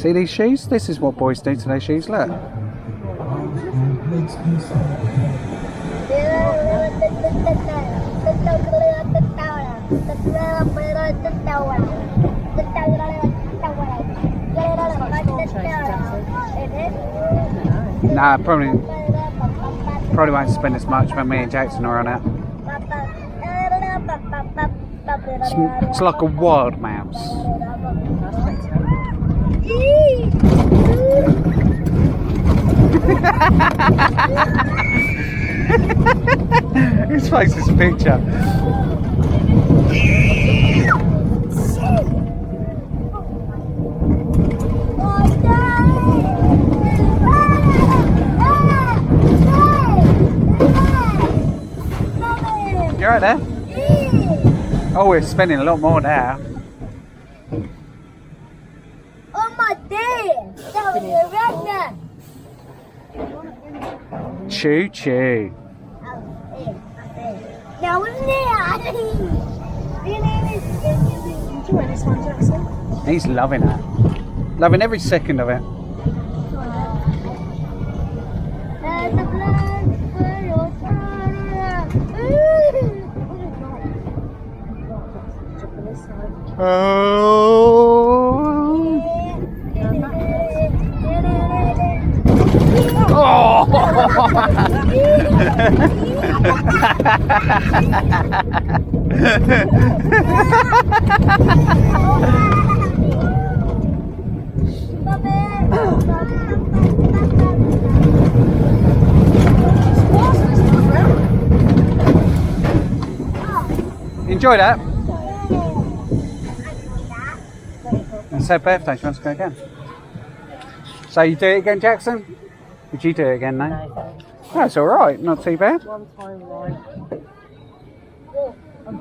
See these shoes? This is what boys do to their shoes, look. Nah, probably won't spend as much when me and Jackson are on it. It's like a wild mouse. His face is a picture. You right there? Oh, we're spending a lot more now. Oh my day! That was a redneck. Choo choo. That was me. Enjoy this one, Jackson. He's loving it. Loving every second of it. Enjoy that. It's her birthday, she wants to go again. So you do it again, Jackson? Would you do it again, no? No. That's alright, not too bad. One time, right. I'm